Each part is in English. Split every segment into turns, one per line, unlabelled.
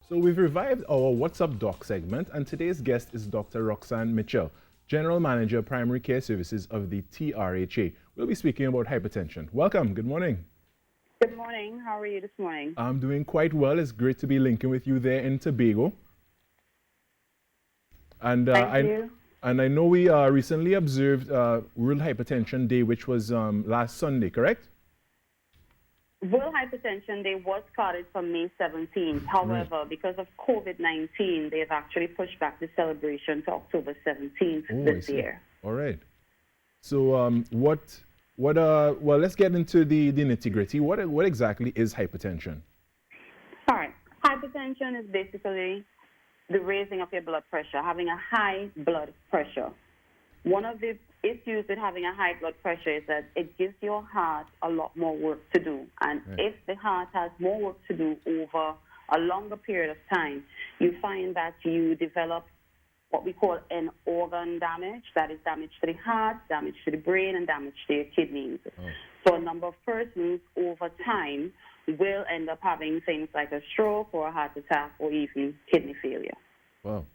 So we've revived our What's Up Doc segment, and today's guest is Dr. Roxanne Mitchell, General Manager, Primary Care Services of the TRHA. We'll be speaking about hypertension. Welcome. Good morning.
Good morning. How are you this morning?
I'm doing quite well. It's great to be linking with you there in Tobago. And
Thank you.
And I know we recently observed World Hypertension Day, which was last Sunday, correct?
World Hypertension Day was started from May 17th. However, because of COVID-19, they've actually pushed back the celebration to October 17th this year.
All right. So well, let's get into the nitty-gritty. What exactly is hypertension?
All right. Hypertension is basically the raising of your blood pressure, having a high blood pressure. One of the issues with having a high blood pressure is that it gives your heart a lot more work to do. And if the heart has more work to do over a longer period of time, you find that you develop what we call an organ damage. That is damage to the heart, damage to the brain, and damage to your kidneys. So a number of persons over time will end up having things like a stroke or a heart attack or even kidney failure.
Wow.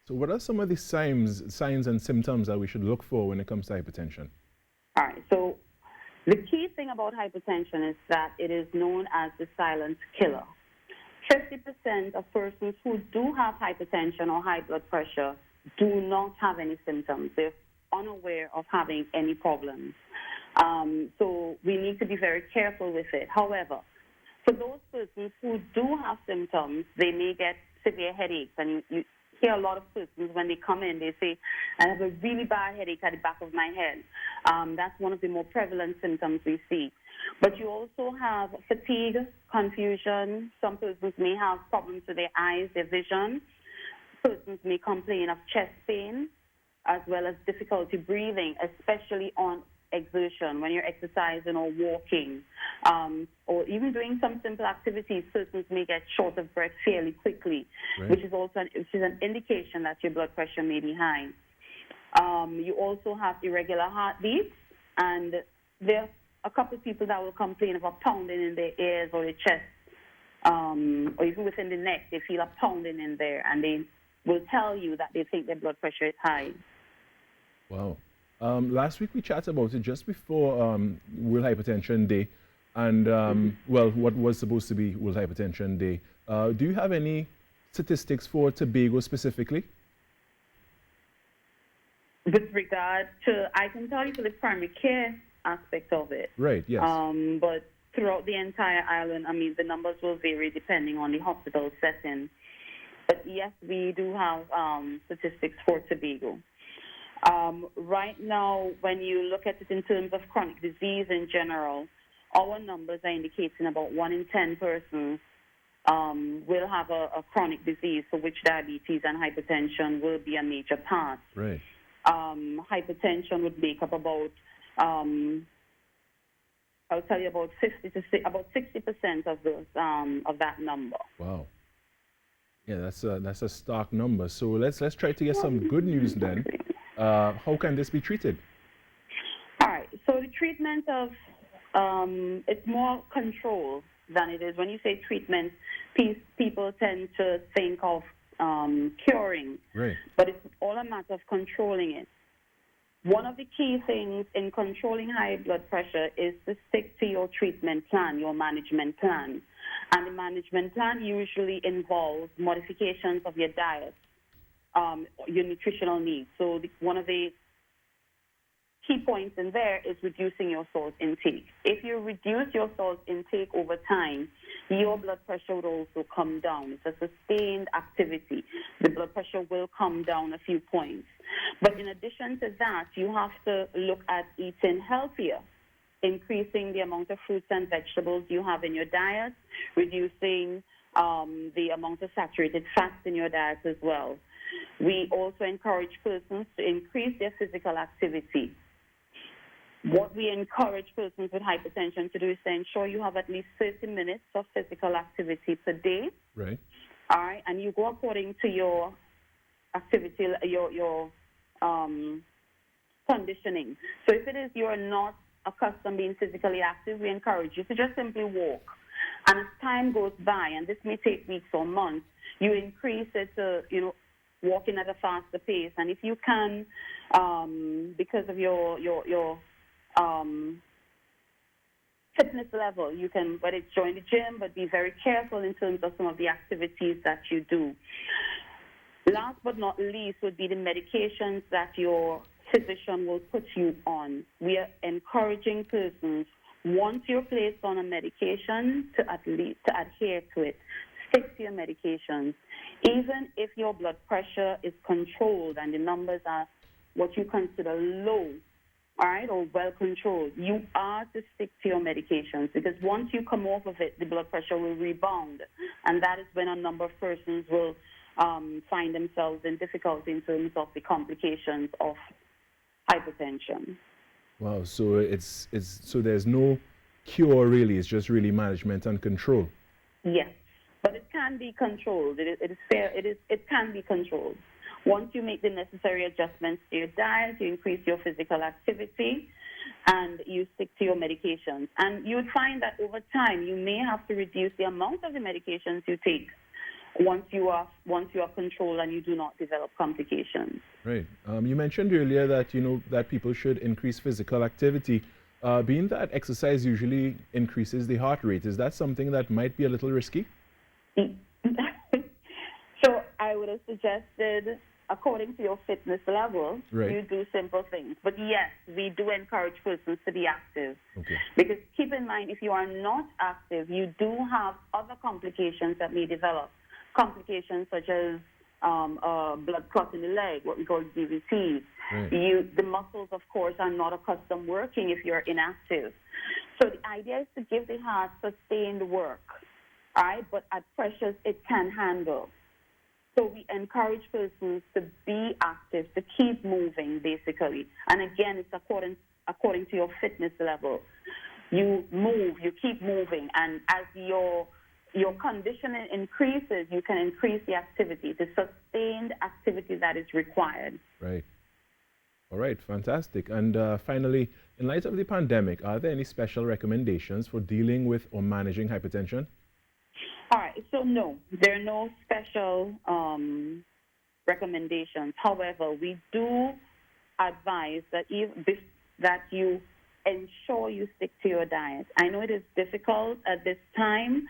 So what are some of the signs and symptoms that we should look for when it comes to hypertension?
All right. So the key thing about hypertension is that it is known as the silent killer. 50% of persons who do have hypertension or high blood pressure do not have any symptoms. They're unaware of having any problems. So we need to be very careful with it. However, for those persons who do have symptoms, they may get severe headaches. And you hear a lot of persons when they come in, they say, I have a really bad headache at the back of my head. That's one of the more prevalent symptoms we see. But you also have fatigue, confusion. Some persons may have problems with their eyes, their vision. Persons may complain of chest pain, as well as difficulty breathing, especially on exertion, when you're exercising or walking, or even doing some simple activities. Persons may get short of breath fairly quickly, which is an indication that your blood pressure may be high. You also have irregular heartbeats, and there are a couple of people that will complain of a pounding in their ears or their chest, or even within the neck. They feel a pounding in there, and they will tell you that they think their blood pressure is high. Wow.
Last week we chatted about it just before World Hypertension Day, and well, what was supposed to be World Hypertension Day. Do you have any statistics for Tobago specifically?
With regard to, I can tell you for the primary care aspect of it.
Right, yes.
But throughout the entire island, I mean, the numbers will vary depending on the hospital setting. But yes, we do have statistics for Tobago. Right now, when you look at it in terms of chronic disease in general, our numbers are indicating about 1 in 10 persons will have a chronic disease for which diabetes and hypertension will be a major part.
Right.
Hypertension would make up about, I'll tell you about 60% of those of that number.
Wow. Yeah, that's a stark number. So let's try to get some good news then. How can this be treated?
All right. So the treatment of it's more control than it is. When you say treatment, people tend to think of curing,
right?
But it's all a matter of controlling it. One of the key things in controlling high blood pressure is to stick to your treatment plan, your management plan. And the management plan usually involves modifications of your diet, your nutritional needs. So one of the key points in there is reducing your salt intake. If you reduce your salt intake over time, your blood pressure would also come down. It's a sustained activity. The blood pressure will come down a few points. But in addition to that, you have to look at eating healthier, increasing the amount of fruits and vegetables you have in your diet, reducing the amount of saturated fats in your diet as well. We also encourage persons to increase their physical activity. What we encourage persons with hypertension to do is to ensure you have at least 30 minutes of physical activity per day.
Right.
All right, and you go according to your activity, your conditioning. So if it is you're not accustomed being physically active, we encourage you to just simply walk. And as time goes by, and this may take weeks or months, you increase it to, walking at a faster pace. And if you can, because of your fitness level, you can, whether it's join the gym, but be very careful in terms of some of the activities that you do. Last but not least would be the medications that your physician will put you on. We are encouraging persons, once you're placed on a medication, to adhere to it. Stick to your medications. Even if your blood pressure is controlled and the numbers are what you consider low, all right, or well controlled, you are to stick to your medications, because once you come off of it, the blood pressure will rebound, and that is when a number of persons will find themselves in difficulty in terms of the complications of hypertension.
Wow, so so there's no cure really, it's just really management and control.
Yes, but it can be controlled. It can be controlled. Once you make the necessary adjustments to your diet, you increase your physical activity, and you stick to your medications. And you would find that over time, you may have to reduce the amount of the medications you take once you are controlled and you do not develop complications.
Right. You mentioned earlier that that people should increase physical activity. Being that exercise usually increases the heart rate, is that something that might be a little risky?
So I would have suggested, according to your fitness level,
right,
you do simple things. But yes, we do encourage persons to be active.
Okay.
Because keep in mind, if you are not active, you do have other complications that may develop. Complications such as blood clot in the leg, what we call DVT.
Right.
The muscles, of course, are not accustomed working if you're inactive. So the idea is to give the heart sustained work, all right, but at pressures it can handle. So we encourage persons to be active, to keep moving, basically. And again, it's according to your fitness level. You move, you keep moving, and as your conditioning increases, you can increase the activity, the sustained activity that is required.
Right. All right, fantastic. And finally, in light of the pandemic, are there any special recommendations for dealing with or managing hypertension?
All right, so no, there are no special recommendations. However, we do advise that you ensure you stick to your diet. I know it is difficult at this time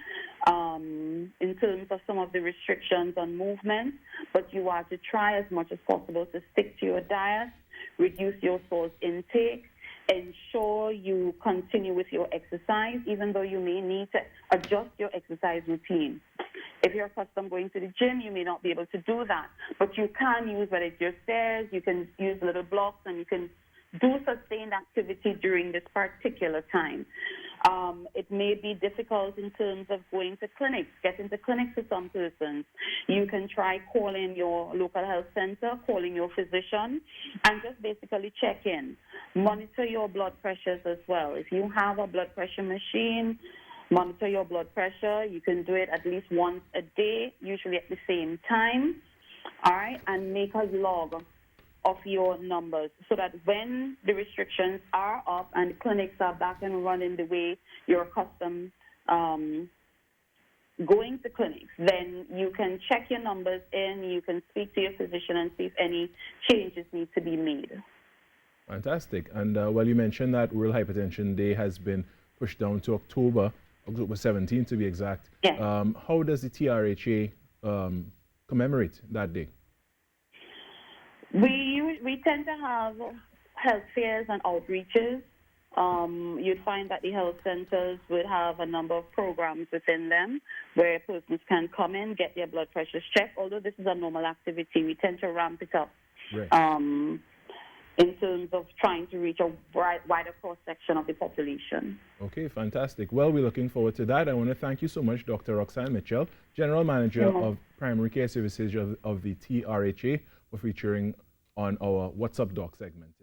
in terms of some of the restrictions on movement, but you are to try as much as possible to stick to your diet, reduce your salt intake, ensure you continue with your exercise, even though you may need to adjust your exercise routine. If you're accustomed going to the gym, you may not be able to do that, but you can use, whether it's your stairs, you can use little blocks, and you can do sustained activity during this particular time. It may be difficult in terms of going to clinics, getting to clinics for some persons. You can try calling your local health center, calling your physician, and just basically check in. Monitor your blood pressures as well. If you have a blood pressure machine, monitor your blood pressure. You can do it at least once a day, usually at the same time, all right, and make a log of your numbers so that when the restrictions are up and the clinics are back and running the way you're accustomed going to clinics, then you can check your numbers in, you can speak to your physician and see if any changes need to be made.
Fantastic. And well, you mentioned that World Hypertension Day has been pushed down to October 17th to be exact.
Yes.
How does the TRHA commemorate that day?
We tend to have health fairs and outreaches. You'd find that the health centers would have a number of programs within them where persons can come in, get their blood pressures checked. Although this is a normal activity, we tend to ramp it up
right,
in terms of trying to reach a wider cross-section of the population.
Okay, fantastic. Well, we're looking forward to that. I want to thank you so much, Dr. Roxanne Mitchell, General Manager of Primary Care Services of the TRHA, for featuring on our What's Up Doc segment.